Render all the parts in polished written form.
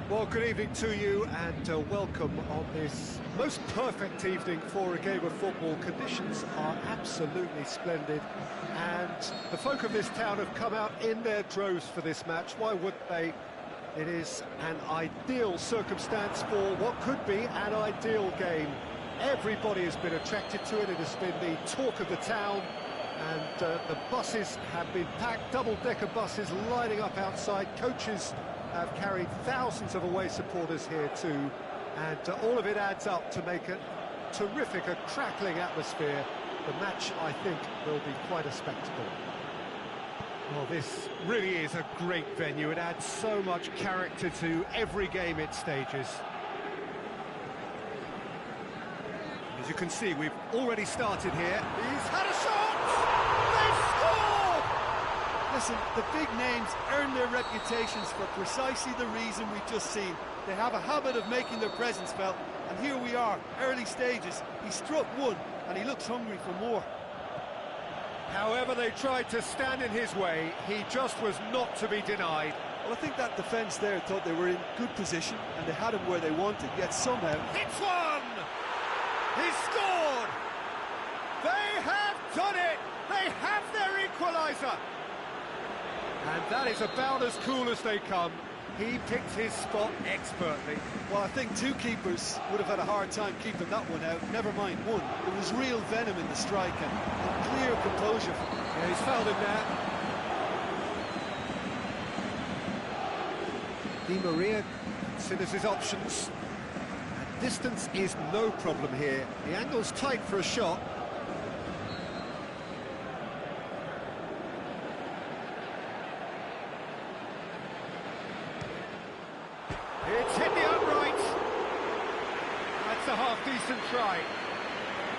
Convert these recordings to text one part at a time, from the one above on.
Well, good evening to you and welcome on this most perfect evening for a game of football. Conditions are absolutely splendid and the folk of this town have come out in their droves for this match. Why wouldn't they? It is an ideal circumstance for what could be an ideal game. Everybody has been attracted to it. It has been the talk of the town, and the buses have been packed, double-decker buses lining up outside. Coaches have carried thousands of away supporters here too, and all of it adds up to make a terrific, a crackling atmosphere. The match, I think, will be quite a spectacle. Well, this really is a great venue. It adds so much character to every game it stages. As you can see, we've already started here. He's had a shot! They've scored! Listen, the big names earn their reputations for precisely the reason we've just seen. They have a habit of making their presence felt, and here we are, early stages. He struck one, and he looks hungry for more. However they tried to stand in his way, he just was not to be denied. Well, I think that defence there thought they were in good position, and they had him where they wanted, yet somehow... Hits one! He's scored! They have done it! They have their equaliser! And that is about as cool as they come. He picked his spot expertly. Well, I think two keepers would have had a hard time keeping that one out. Never mind one. There was real venom in the strike and clear composure. Yeah, he's fouled him now. Di Maria considers his options. And distance is no problem here. The angle's tight for a shot. It's hit the upright. That's a half-decent try.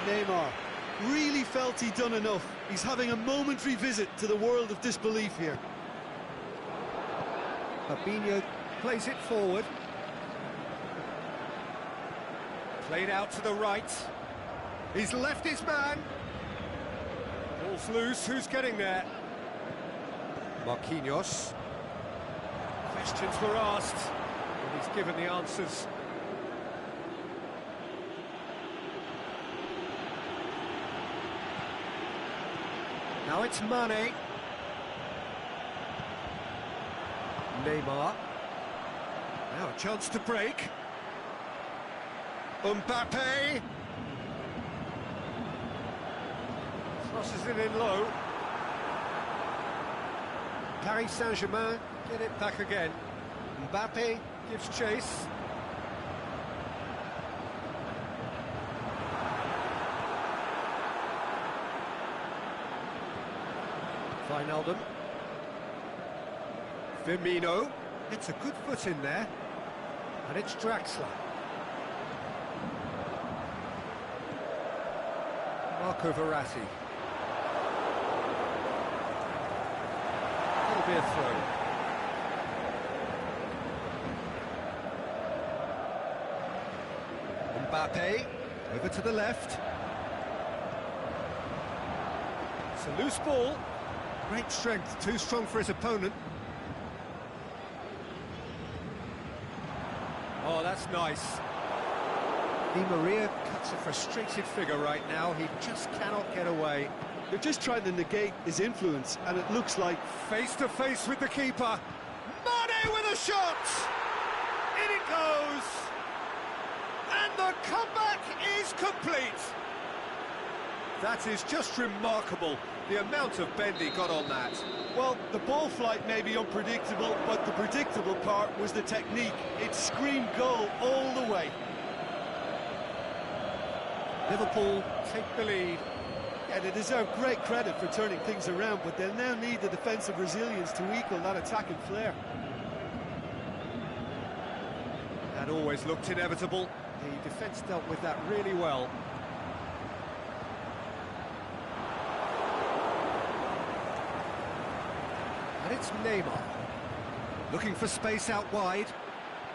Neymar really felt he'd done enough. He's having a momentary visit to the world of disbelief here. Fabinho plays it forward. Played out to the right. He's left his man. Ball's loose. Who's getting there? Marquinhos. Questions were asked, and he's given the answers. Now it's Mane. Neymar. Now a chance to break. Mbappe. Crosses it in low. Paris Saint-Germain get it back again. Mbappe gives chase. Wijnaldum. Firmino. It's a good foot in there. And it's Draxler. Marco Verratti. That'll be a throw. Mbappe. Over to the left. It's a loose ball. Great strength, too strong for his opponent. Oh, that's nice. Di Maria cuts a frustrated figure right now. He just cannot get away. They're just trying to negate his influence, and it looks like... Face to face with the keeper. Mane with a shot! In it goes! And the comeback is complete! That is just remarkable, the amount of bend he got on that. Well, the ball flight may be unpredictable, but the predictable part was the technique. It screamed goal all the way. Liverpool take the lead. Yeah, they deserve great credit for turning things around, but they'll now need the defensive resilience to equal that attacking flair. That always looked inevitable. The defence dealt with that really well. And it's Neymar. Looking for space out wide.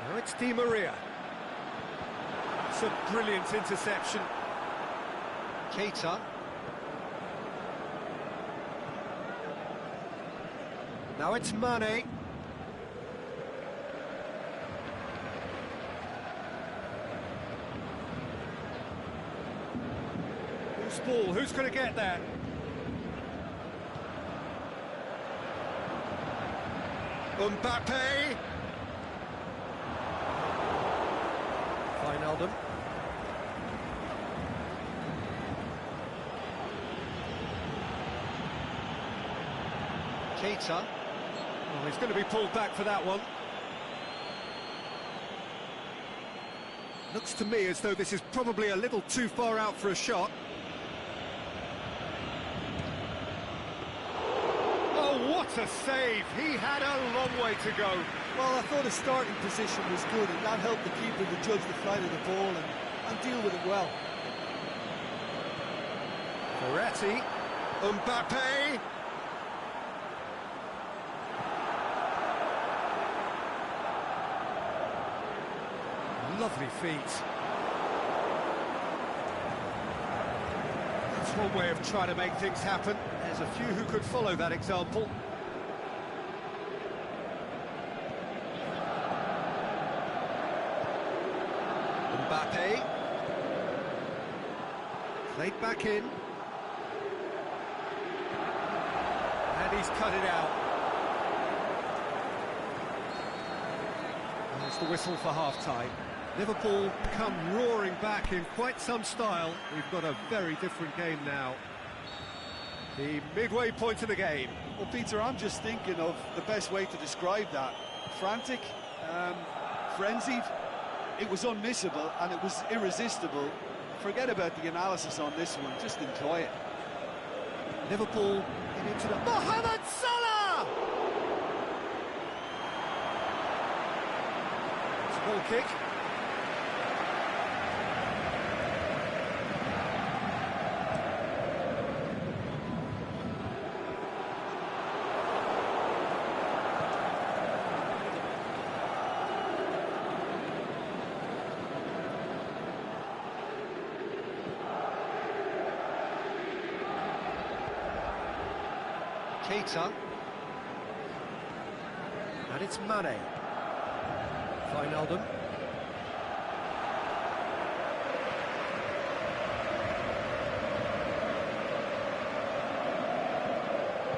Now it's Di Maria. It's a brilliant interception. Keita. Now it's Mane. loose ball, who's going to get there? Mbappe. Wijnaldum. Keita. Oh, he's going to be pulled back for that one. Looks to me as though this is probably a little too far out for a shot. Oh, what a save! He had a long way to go. Well, I thought his starting position was good, and that helped the keeper to judge the flight of the ball and deal with it well. Verratti. Mbappe. Lovely feet. That's one way of trying to make things happen. There's a few who could follow that example. Mbappe. Played back in. And he's cut it out. There's the whistle for half-time. Liverpool come roaring back in quite some style. We've got a very different game now. The midway point of the game. Well, Peter, I'm just thinking of the best way to describe that. Frantic, frenzied. It was unmissable and it was irresistible. Forget about the analysis on this one, just enjoy it. Liverpool get into the... Mohamed Salah! It's a goal kick. Keita. And it's Mane. Wijnaldum.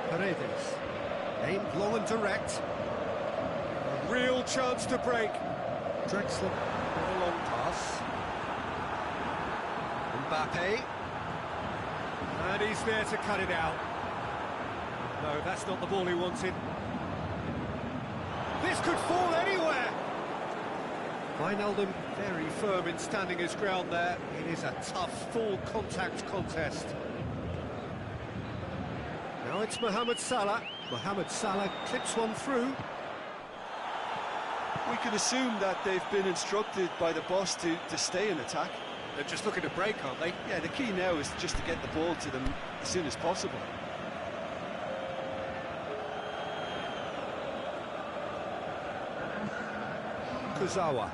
Paredes. Aimed low and direct. A real chance to break. Drexler with a long pass. Mbappe. And he's there to cut it out. No, that's not the ball he wanted. This could fall anywhere! Wijnaldum very firm in standing his ground there. It is a tough, full-contact contest. Now it's Mohamed Salah. Mohamed Salah clips one through. We can assume that they've been instructed by the boss to stay in attack. They're just looking to break, aren't they? Yeah, the key now is just to get the ball to them as soon as possible. Kurzawa.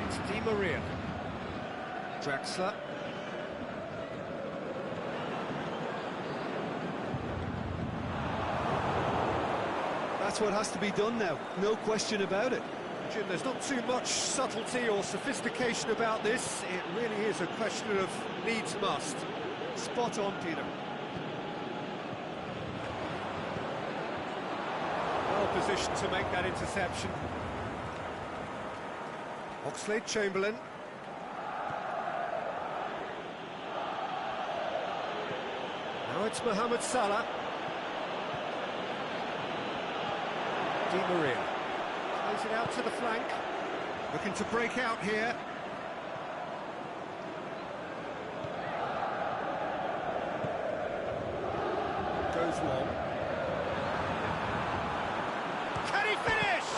It's Di Maria. Drexler. That's what has to be done now, no question about it. Jim, there's not too much subtlety or sophistication about this. It really is a question of needs must. Spot on, Peter. Well positioned to make that interception. Oxlade-Chamberlain. Now it's Mohamed Salah. Di Maria. Plays it out to the flank. Looking to break out here. Goes long. Can he finish?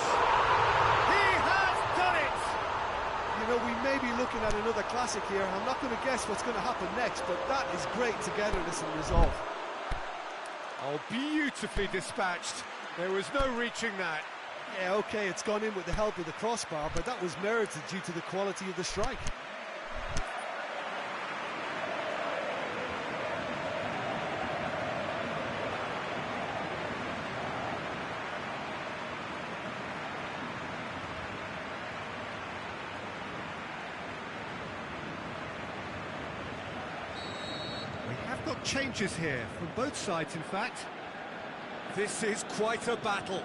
He has done it! You know, we may be looking at another classic here. I'm not going to guess what's going to happen next, but that is great togetherness and resolve. Oh, beautifully dispatched. There was no reaching that. Yeah, OK, it's gone in with the help of the crossbar, but that was merited due to the quality of the strike. changes here from both sides, in fact. This is quite a battle.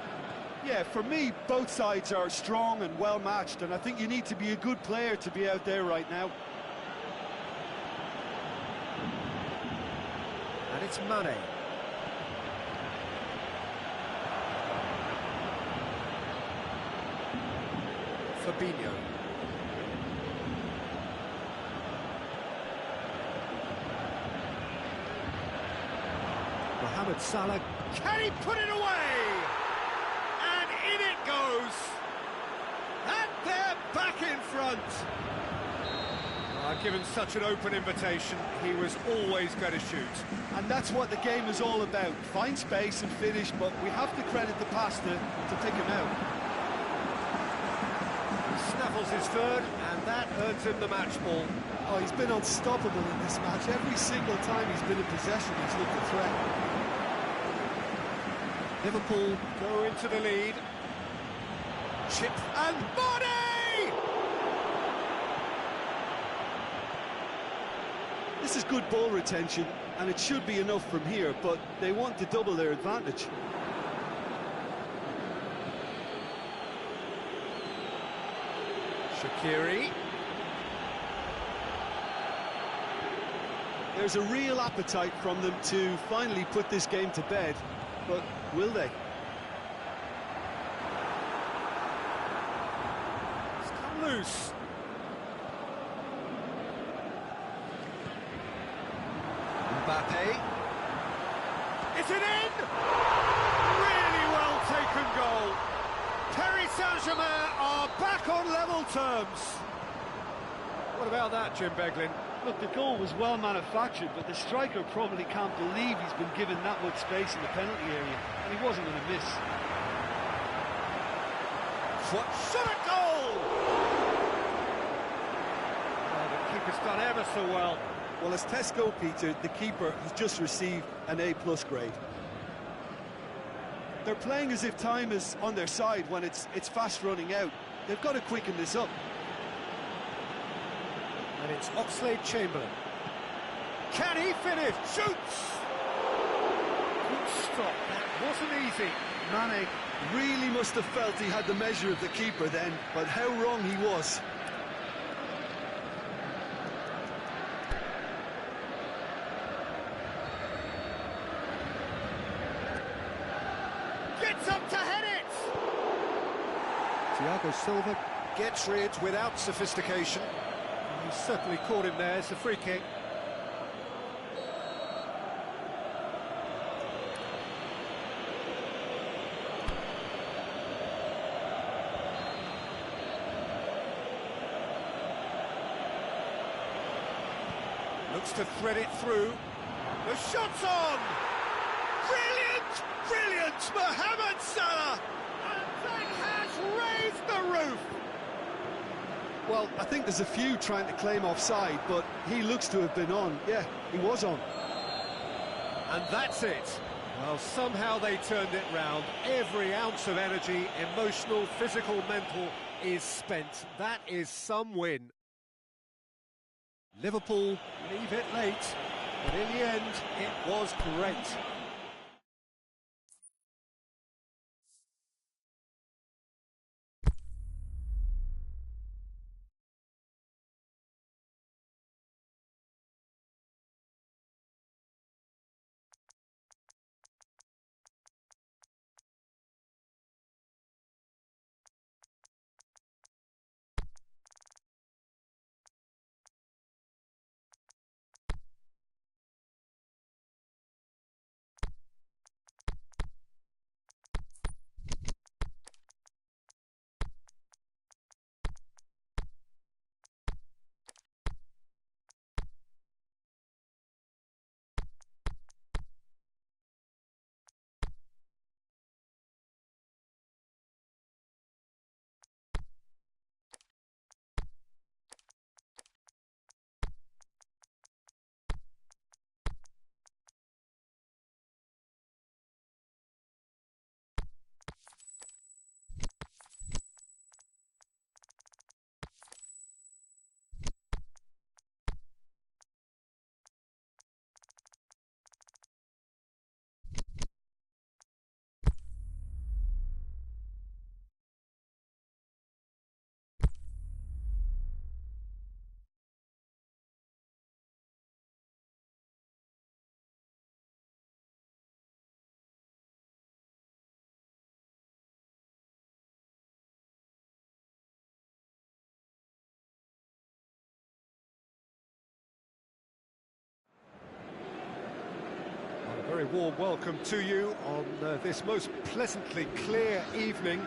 Yeah, for me, both sides are strong and well matched, and I think you need to be a good player to be out there right now. And it's Mane. Fabinho. Mohamed Salah. Can he put it away? And in it goes. And they're back in front. Given such an open invitation, he was always going to shoot. And that's what the game is all about. Find space and finish, but we have to credit the pass to pick him out. He snaffles his third, and that earns him the match ball. Oh, he's been unstoppable in this match. Every single time he's been in possession, he's looked a threat. Liverpool go into the lead. Chip and Mane! This is good ball retention, and it should be enough from here, but they want to double their advantage. Shaqiri. There's a real appetite from them to finally put this game to bed, but will they? It's come loose. Mbappe. Is it in? Really well taken goal. Paris Saint-Germain are back on level terms. What about that, Jim Beglin? Look, the goal was well manufactured, but the striker probably can't believe he's been given that much space in the penalty area, and he wasn't going to miss. What shot a goal! Oh, the keeper's done ever so well. Well, as tests go, Peter, the keeper has just received an A+ grade. They're playing as if time is on their side when it's fast running out. They've got to quicken this up. And it's Oxlade-Chamberlain. Can he finish? Shoots! Good stop. That wasn't easy. Mane really must have felt he had the measure of the keeper then, but how wrong he was. Gets up to head it! Thiago Silva gets rid without sophistication. He certainly caught him there. It's a free kick. Looks to thread it through. The shot's on! Brilliant! Brilliant! Mohamed Salah! And that has raised the roof! Well, I think there's a few trying to claim offside, but he looks to have been on. Yeah, he was on. And that's it. Well, somehow they turned it round. Every ounce of energy, emotional, physical, mental, is spent. That is some win. Liverpool leave it late, but in the end, it was great. warm welcome to you on this most pleasantly clear evening.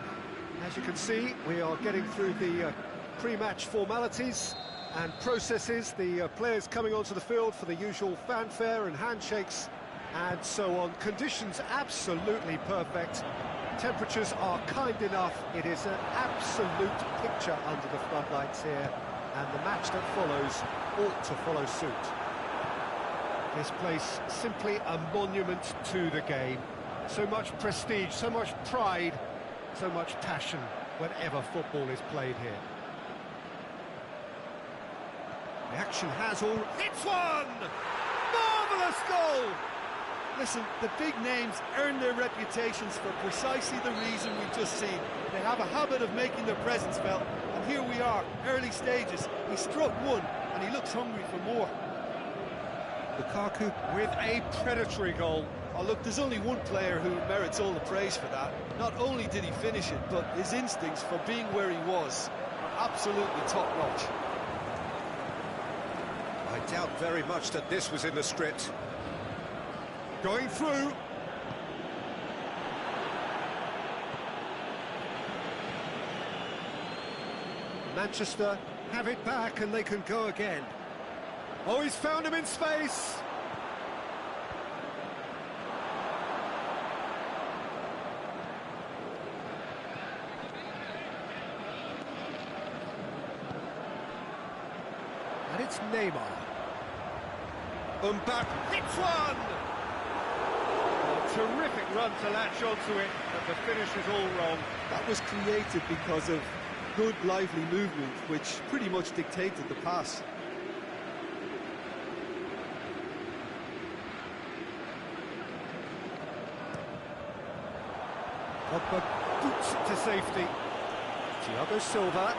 As you can see, we are getting through the pre-match formalities and processes, the players coming onto the field for the usual fanfare and handshakes and so on. Conditions absolutely perfect. Temperatures are kind enough. It is an absolute picture under the floodlights here, and the match that follows ought to follow suit. This place simply a monument to the game. So much prestige, so much pride, so much passion whenever football is played here. The action has all... It's one! Marvellous goal! Listen, the big names earn their reputations for precisely the reason we've just seen. They have a habit of making their presence felt, and here we are, early stages. He struck one, and he looks hungry for more. Lukaku with a predatory goal. Oh, look, there's only one player who merits all the praise for that. Not only did he finish it, but his instincts for being where he was are absolutely top-notch. I doubt very much that this was in the script. Going through. Manchester have it back and they can go again. Oh, he's found him in space. And it's Neymar. Mbappe hits one! A terrific run to latch onto it, but the finish is all wrong. That was created because of good, lively movement, which pretty much dictated the pass. Pogba boots it to safety. Thiago Silva.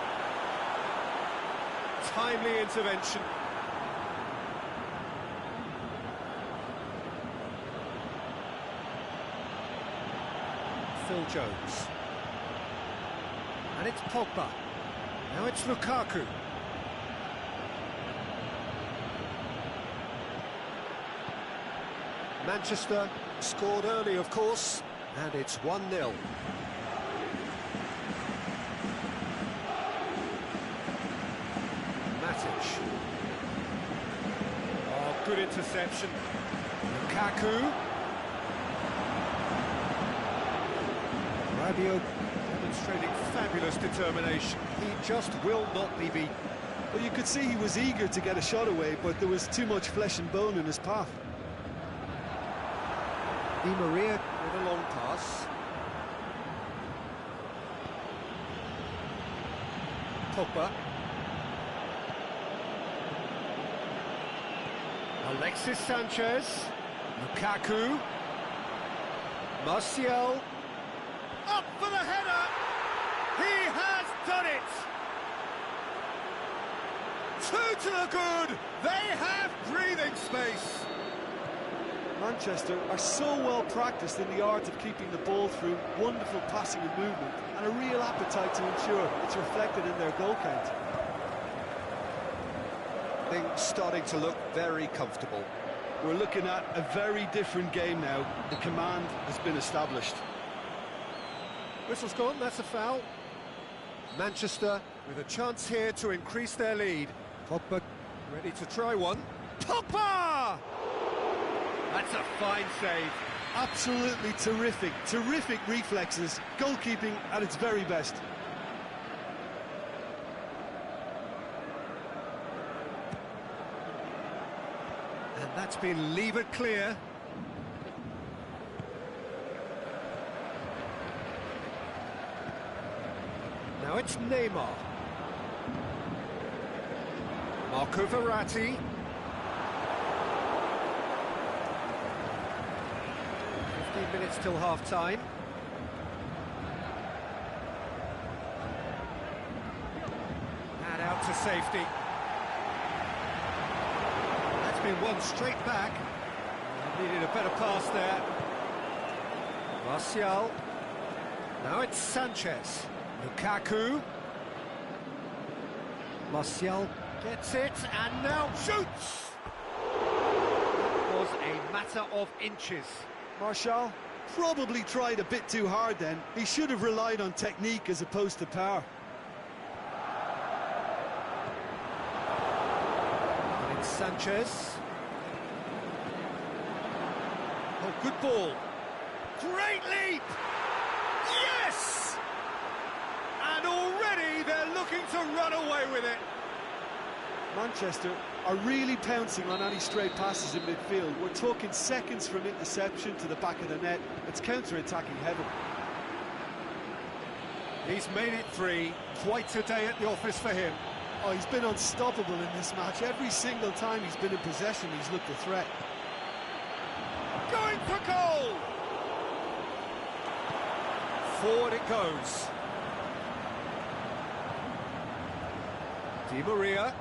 Timely intervention. Phil Jones. And it's Pogba. Now it's Lukaku. Manchester scored early, of course, and it's 1-0. Matic. Oh, good interception. Lukaku. Rabiot demonstrating fabulous determination. He just will not be beaten. Well, you could see he was eager to get a shot away, but there was too much flesh and bone in his path. Di Maria with a long pass. Pogba. Alexis Sanchez. Lukaku. Martial. Up for the header! He has done it! Two to the good! They have breathing space! Manchester are so well practiced in the art of keeping the ball through wonderful passing and movement, and a real appetite to ensure it's reflected in their goal count. Things starting to look very comfortable. We're looking at a very different game now. The command has been established. Whistle's gone, that's a foul. Manchester with a chance here to increase their lead. Pogba ready to try one. Pogba! That's a fine save. Absolutely terrific, terrific reflexes. Goalkeeping at its very best. And that's been levered clear. Now it's Neymar. Marco Verratti. 15 minutes till half-time. And out to safety. That's been won straight back. Needed a better pass there. Martial. Now it's Sanchez. Lukaku. Martial gets it and now shoots! That was a matter of inches. Martial probably tried a bit too hard then. He should have relied on technique as opposed to power. And it's Sanchez. Oh, good ball. Great leap! Yes! And already they're looking to run away with it. Manchester are really pouncing on any stray passes in midfield. We're talking seconds from interception to the back of the net. It's counter-attacking heaven. He's made it 3. Quite a day at the office for him. Oh, he's been unstoppable in this match. Every single time he's been in possession, he's looked a threat. Going for goal! Forward it goes. Di Maria.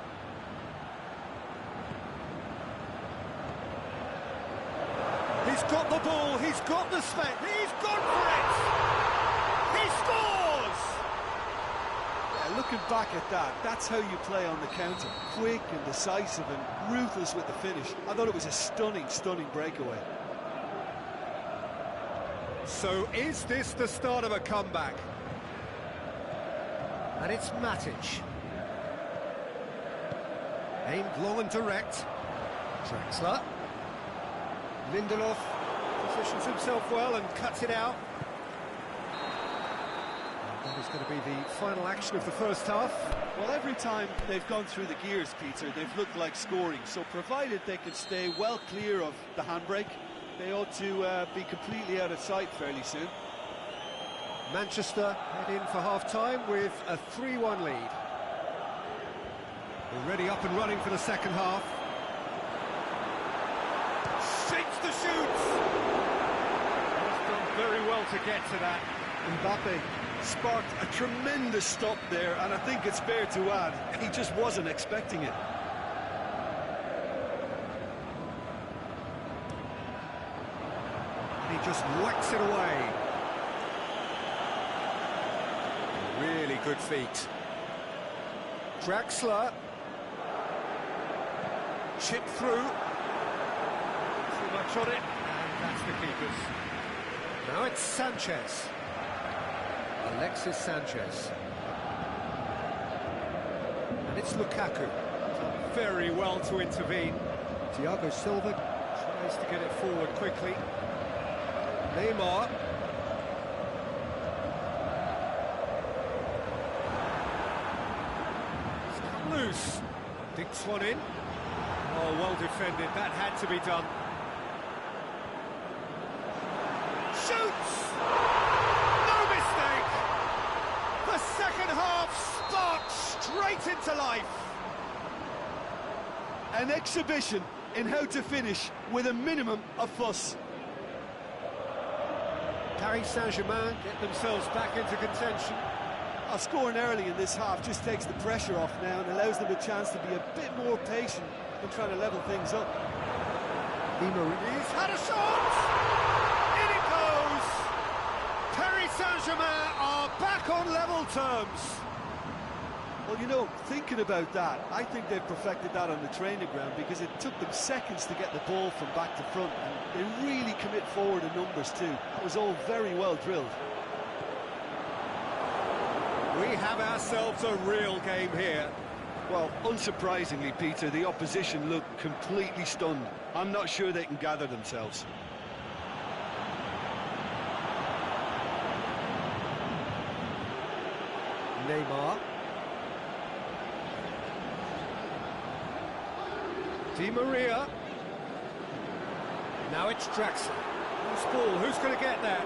He's got the ball, he's got the space, he's gone for it! He scores! Yeah, looking back at that, that's how you play on the counter. Quick and decisive and ruthless with the finish. I thought it was a stunning, stunning breakaway. So is this the start of a comeback? And it's Matic. Aimed long and direct. Draxler. Lindelof positions himself well and cuts it out. And that is going to be the final action of the first half. Well, every time they've gone through the gears, Peter, they've looked like scoring. So provided they can stay well clear of the handbrake, they ought to be completely out of sight fairly soon. Manchester head in for half-time with a 3-1 lead. Already up and running for the second half. Shakes the shoots! He's done very well to get to that. Mbappe sparked a tremendous stop there, and I think it's fair to add, he just wasn't expecting it. He just whacks it away. Really good feet. Draxler. Chip through. Too much on it, and that's the keepers. Now it's Sanchez. Alexis Sanchez. And it's Lukaku. Done very well to intervene. Thiago Silva tries to get it forward quickly. Neymar. He's come loose. Dinks one in. Oh, well defended. That had to be done. Shoots! No mistake! The second half sparks straight into life. An exhibition in how to finish with a minimum of fuss. Paris Saint-Germain get themselves back into contention. Scoring early in this half just takes the pressure off now and allows them a chance to be a bit more patient than trying to level things up. He's had a shot! In it goes! Paris Saint-Germain are back on level terms. Well, you know, thinking about that, I think they've perfected that on the training ground because it took them seconds to get the ball from back to front, and they really commit forward in numbers too. That was all very well drilled. We have ourselves a real game here. Well, unsurprisingly, Peter, the opposition look completely stunned. I'm not sure they can gather themselves. Neymar. Di Maria. Now it's Draxler. Who's ball? Who's going to get there?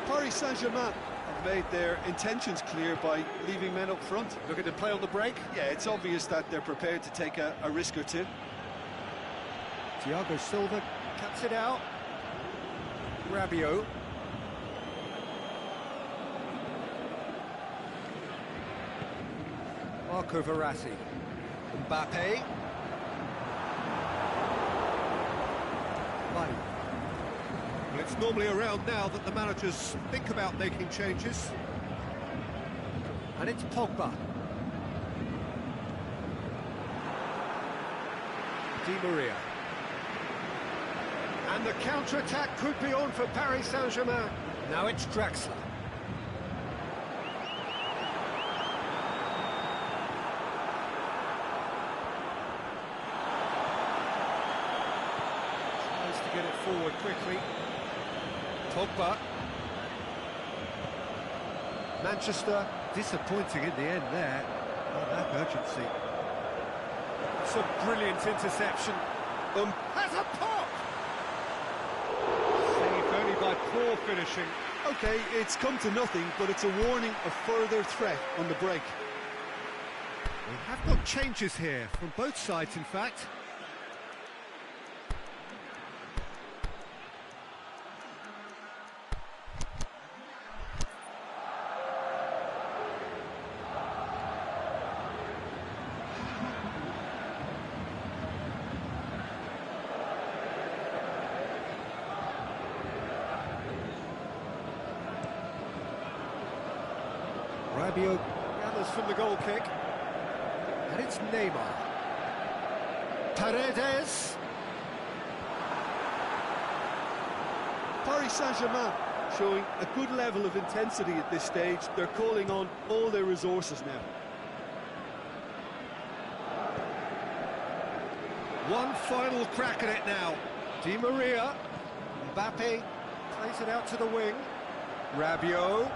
Paris Saint-Germain have made their intentions clear by leaving men up front. Looking to play on the break? Yeah, it's obvious that they're prepared to take a risk or two. Thiago Silva cuts it out. Rabiot. Marco Verratti. Mbappe. Well, it's normally around now that the managers think about making changes. And it's Pogba. Di Maria. And the counter-attack could be on for Paris Saint-Germain. Now it's Draxler. Tries to get it forward quickly. Pogba. Manchester disappointing in the end there. Not that urgency. It's a brilliant interception. Has a pop! Saved only by poor finishing. Okay, it's come to nothing, but it's a warning of further threat on the break. We have got changes here, from both sides in fact. Rabiot gathers from the goal kick. And it's Neymar. Paredes. Paris Saint-Germain showing a good level of intensity at this stage. They're calling on all their resources now. One final crack at it now. Di Maria. Mbappe plays it out to the wing. Rabiot.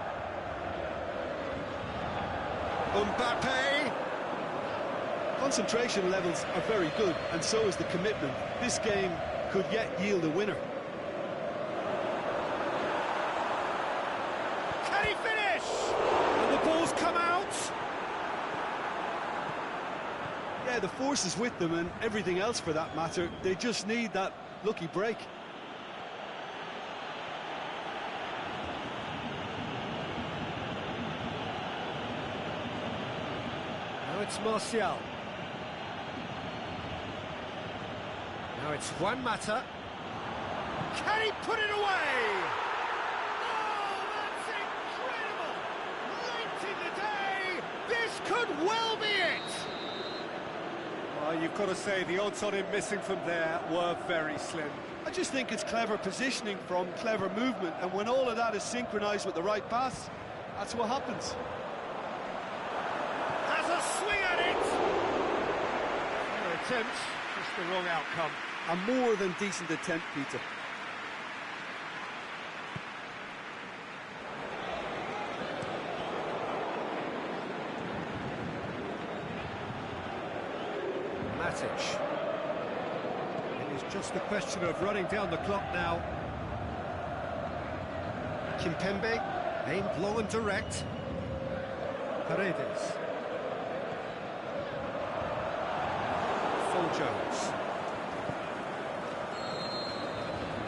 Mbappe. Concentration levels are very good, and so is the commitment. This game could yet yield a winner. Can he finish? And the ball's come out. Yeah, the force is with them, and everything else for that matter. They just need that lucky break. Now it's Martial. Now it's Juan Mata. Can he put it away? Oh, that's incredible! Late in the day, this could well be it! Well, you've got to say, the odds on him missing from there were very slim. I just think it's clever positioning from clever movement, and when all of that is synchronised with the right pass, that's what happens. Has a swing at it! Fair attempt, just the wrong outcome. A more than decent attempt, Peter. Matic. It is just a question of running down the clock now. Kimpembe, aimed long and direct. Paredes. Phil Jones.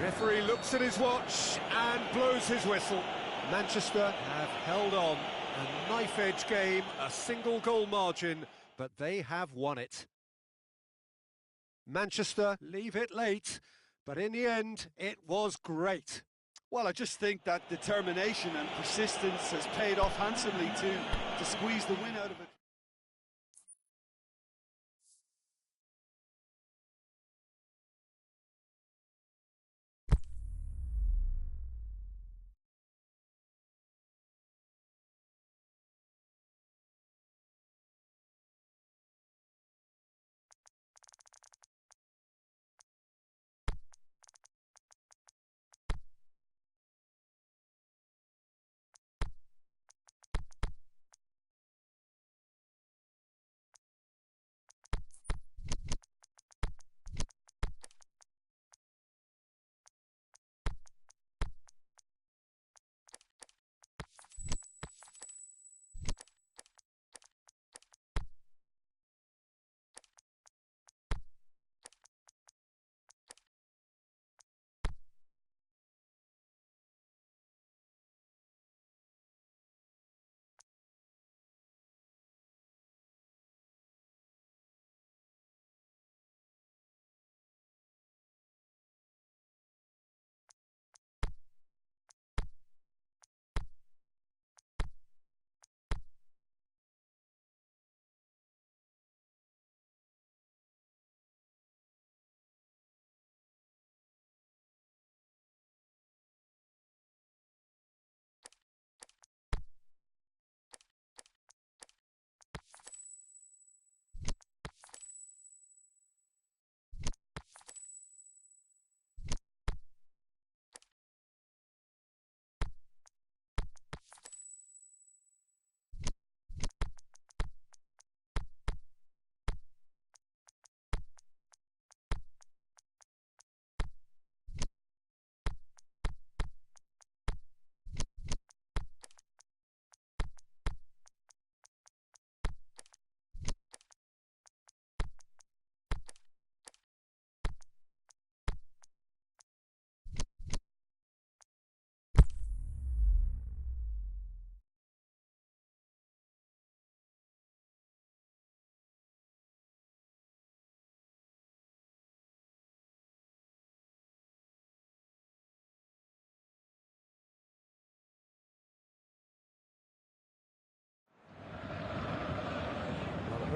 Referee looks at his watch and blows his whistle. Manchester have held on. A knife-edge game, a single goal margin, but they have won it. Manchester leave it late, but in the end, it was great. Well, I just think that determination and persistence has paid off handsomely to squeeze the win out of it.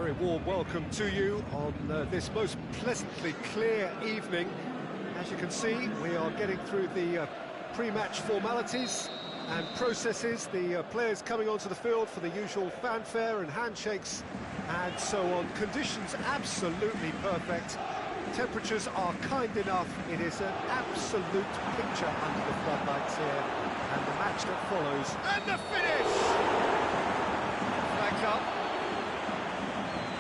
very warm welcome to you on this most pleasantly clear evening. As you can see, we are getting through the pre-match formalities and processes, the players coming onto the field for the usual fanfare and handshakes and so on. Conditions absolutely perfect. Temperatures are kind enough. It is an absolute picture under the floodlights here. And the match that follows. And the finish! Flags up.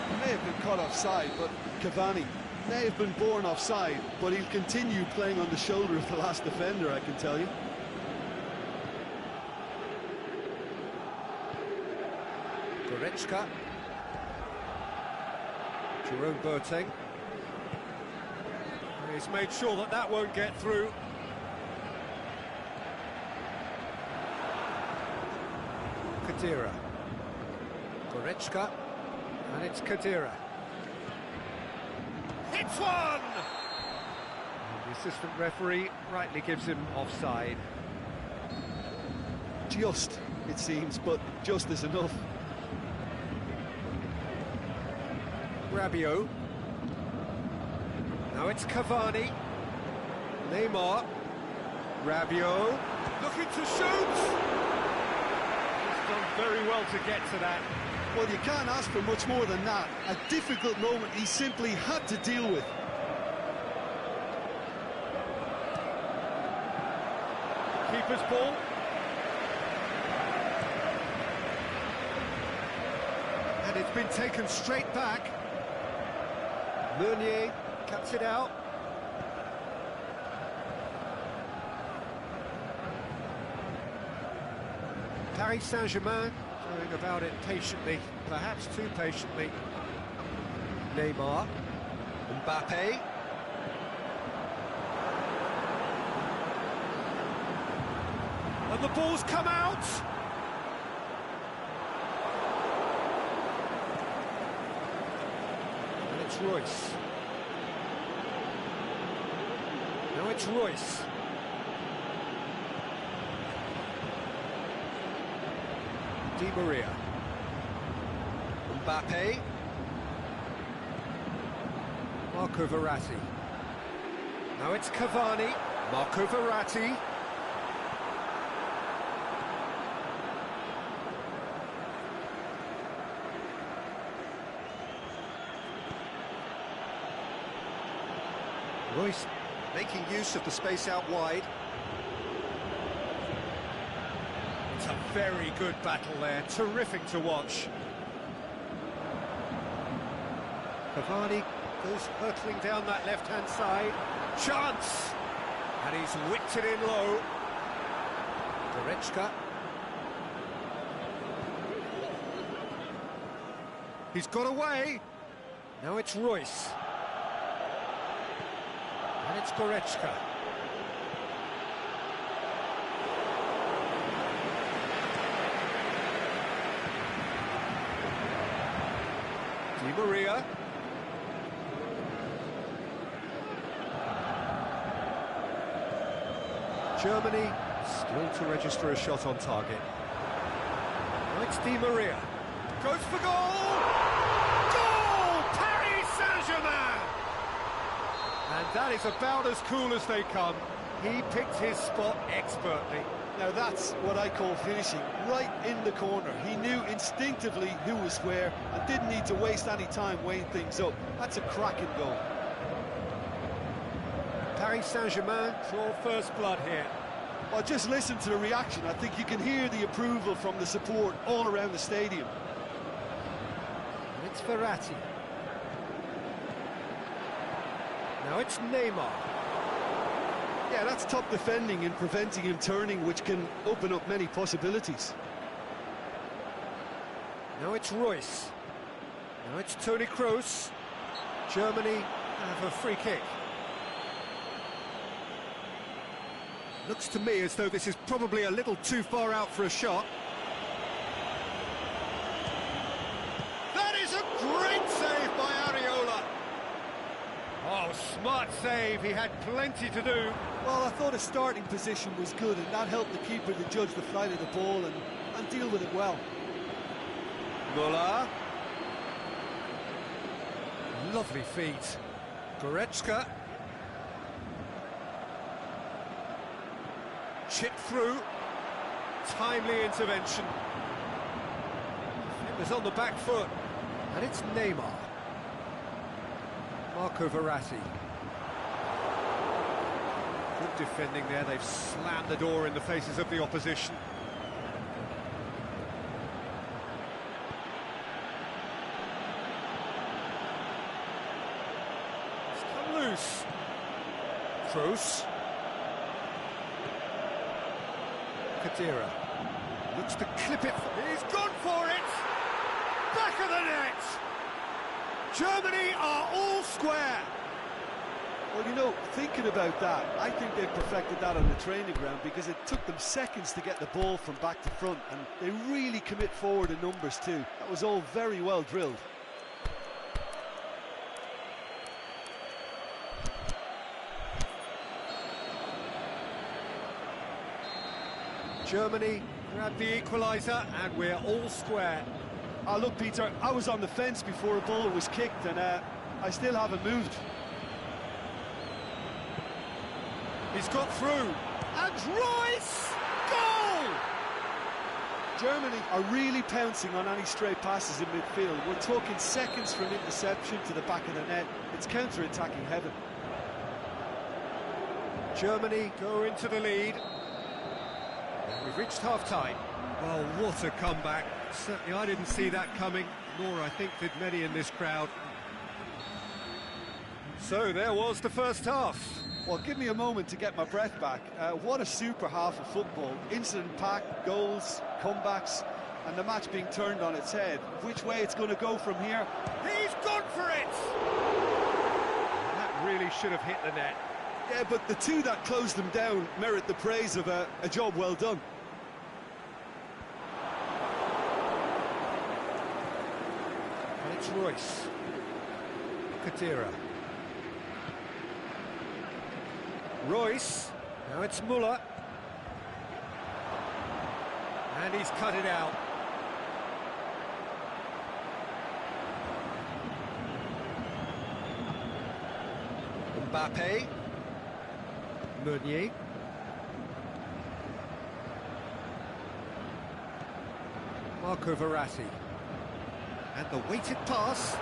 He may have been caught offside, but Cavani may have been born offside, but he'll continue playing on the shoulder of the last defender, I can tell you. Goretzka. Jerome Boateng. He's made sure that that won't get through. Kadira. Goretzka. And it's Kadira. Hits one! And the assistant referee rightly gives him offside. Just, it seems, but just is enough. Rabiot. Now it's Cavani. Neymar. Rabiot. Looking to shoot! He's done very well to get to that. Well, you can't ask for much more than that. A difficult moment he simply had to deal with. Keeper's ball. And it's been taken straight back. Meunier cuts it out. Paris Saint-Germain going about it patiently, perhaps too patiently. Neymar, Mbappe. And the ball's come out. And it's Royce. Now it's Royce. Di Maria. Mbappe. Marco Verratti. Now it's Cavani. Marco Verratti. Royce making use of the space out wide. It's a very good battle there, terrific to watch. Cavani goes hurtling down that left-hand side. Chance! And he's whipped it in low. Goretzka. He's got away. Now it's Royce. And it's Goretzka. Di Maria. Germany still to register a shot on target. Now it's Di Maria. Goes for goal! Goal! Paris Saint-Germain! And that is about as cool as they come. He picked his spot expertly. Now that's what I call finishing, right in the corner. He knew instinctively who was where and didn't need to waste any time weighing things up. That's a cracking goal. Paris Saint-Germain saw first blood here. Well, just listen to the reaction. I think you can hear the approval from the support all around the stadium. And it's Verratti. Now it's Neymar. Yeah, that's top defending and preventing him turning, which can open up many possibilities. Now it's Royce. Now it's Toni Kroos. Germany have a free kick. Looks to me as though this is probably a little too far out for a shot. That is a great save by Areola. Oh, smart save. He had plenty to do. Well, I thought his starting position was good, and that helped the keeper to judge the flight of the ball and deal with it well. Muller. Lovely feet. Goretzka. Chip through. Timely intervention. It was on the back foot. And it's Neymar. Marco Verratti. Good defending there. They've slammed the door in the faces of the opposition. It's come loose. Kroos. Kadira looks to clip it. He's gone for it! Back of the net! Germany are all square! Well, you know, thinking about that, I think they perfected that on the training ground because it took them seconds to get the ball from back to front, and they really commit forward in numbers too. That was all very well drilled. Germany grab the equaliser and we're all square. Look, Peter, I was on the fence before a ball was kicked and I still haven't moved. He's got through, and Royce! Goal! Germany are really pouncing on any stray passes in midfield. We're talking seconds from interception to the back of the net. It's counter-attacking heaven. Germany go into the lead. We've reached half-time. Well, what a comeback. Certainly I didn't see that coming, nor I think did many in this crowd. So there was the first half. Well, give me a moment to get my breath back. What a super half of football. Incident-packed, goals, comebacks, and the match being turned on its head. Which way it's going to go from here? He's gone for it! That really should have hit the net. Yeah, but the two that closed them down merit the praise of a job well done. And it's Royce. Kadira. Royce. Now it's Muller. And he's cut it out. Mbappe. Meunier. Marco Verratti. And the weighted pass.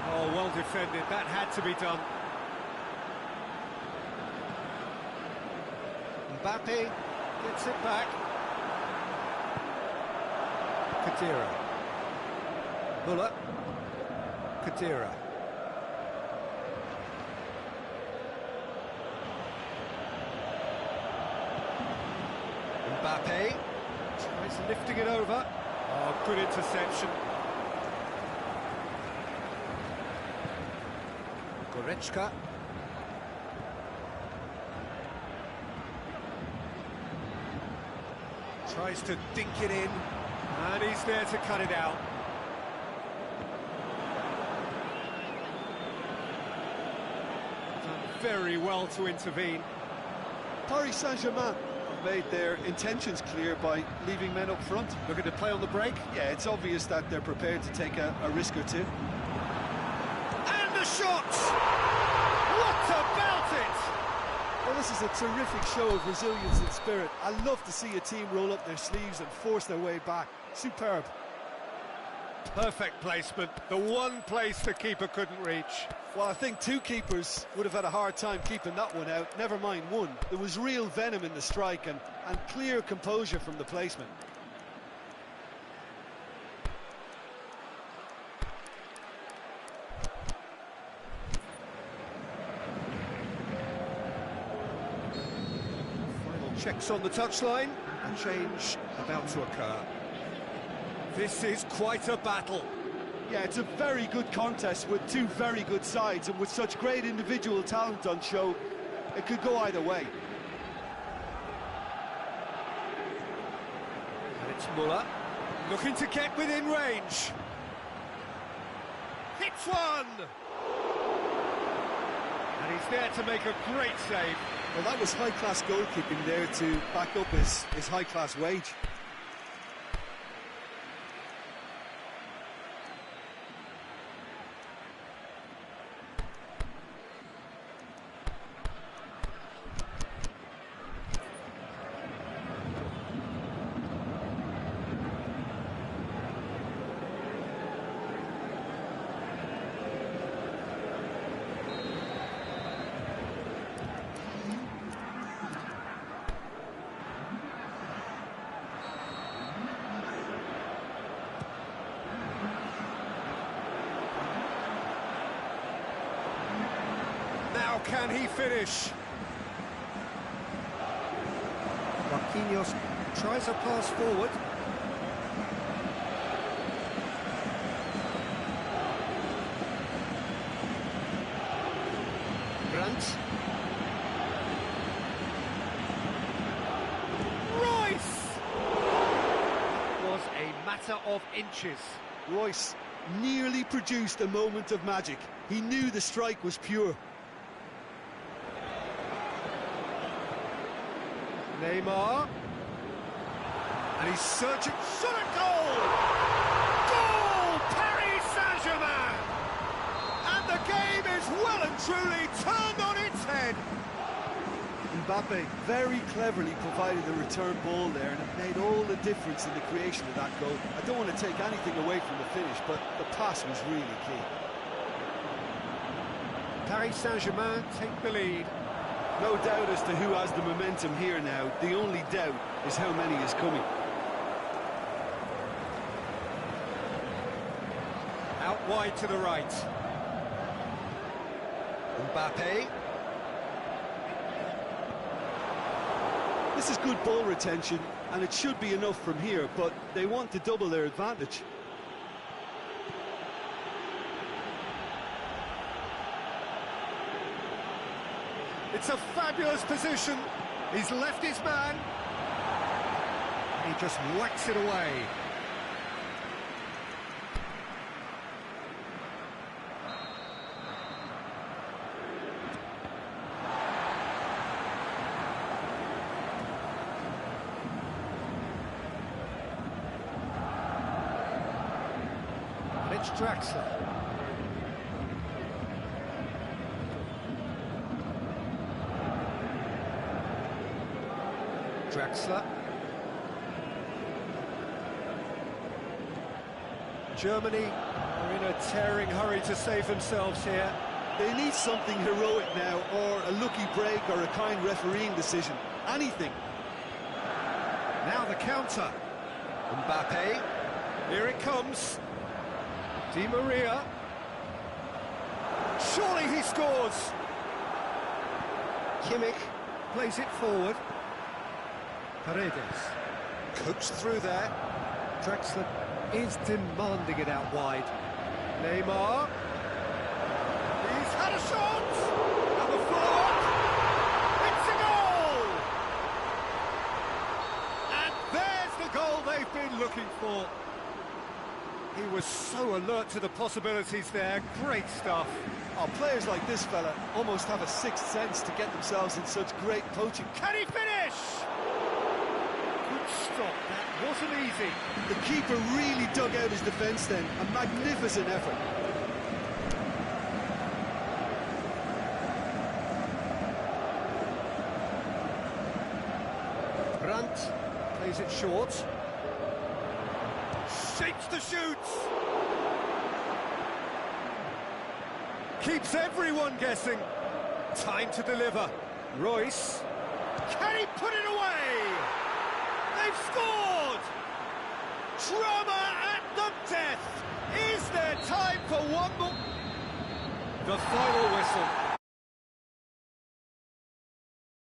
Oh, well defended. That had to be done. Mbappe gets it back. Kadira. Muller. Kadira. Mbappe tries lifting it over. Oh, good interception. Goretzka. Tries to dink it in, and he's there to cut it out. Done very well to intervene. Paris Saint-Germain made their intentions clear by leaving men up front. Looking to play on the break. Yeah, it's obvious that they're prepared to take a risk or two. And the shot! What about it? Well, this is a terrific show of resilience and spirit. I love to see a team roll up their sleeves and force their way back. Superb. Perfect placement. The one place the keeper couldn't reach. Well, I think two keepers would have had a hard time keeping that one out, never mind one. There was real venom in the strike and clear composure from the placement. Final checks on the touchline, and change about to occur. This is quite a battle. Yeah, it's a very good contest with two very good sides, and with such great individual talent on show, it could go either way. And it's Muller, looking to get within range. Hits one! And he's there to make a great save. Well, that was high-class goalkeeping there to back up his high-class wage. can he finish? Marquinhos tries a pass forward. Brandt. Royce! It was a matter of inches. Royce nearly produced a moment of magic. He knew the strike was pure. Neymar. And he's searching. Shot a goal! Goal! Paris Saint-Germain! And the game is well and truly turned on its head. Mbappe very cleverly provided the return ball there, and it made all the difference in the creation of that goal. I don't want to take anything away from the finish, but the pass was really key. Paris Saint-Germain take the lead. No doubt as to who has the momentum here now. The only doubt is how many is coming. Out wide to the right. Mbappe. This is good ball retention, and it should be enough from here, but they want to double their advantage. It's a fabulous position. He's left his man. He just whacks it away. It's Draxler. Draxler. Germany are in a tearing hurry to save themselves here. They need something heroic now, or a lucky break, or a kind refereeing decision. Anything. Now the counter. Mbappe. Here it comes. Di Maria. Surely he scores. Kimmich plays it forward. Paredes cooks through there. Draxler is demanding it out wide. Neymar. He's had a shot. And the follow-up. It's a goal. And there's the goal they've been looking for. He was so alert to the possibilities there. Great stuff. Oh, players like this fella almost have a sixth sense to get themselves in such great coaching. Can he finish? Good stop. That wasn't easy. The keeper really dug out his defence then. A magnificent effort. Brandt plays it short. Shapes to shoot. Keeps everyone guessing. Time to deliver. Royce. Can he put it away? They've scored! Drama at the death. Is there time for one more? The final whistle.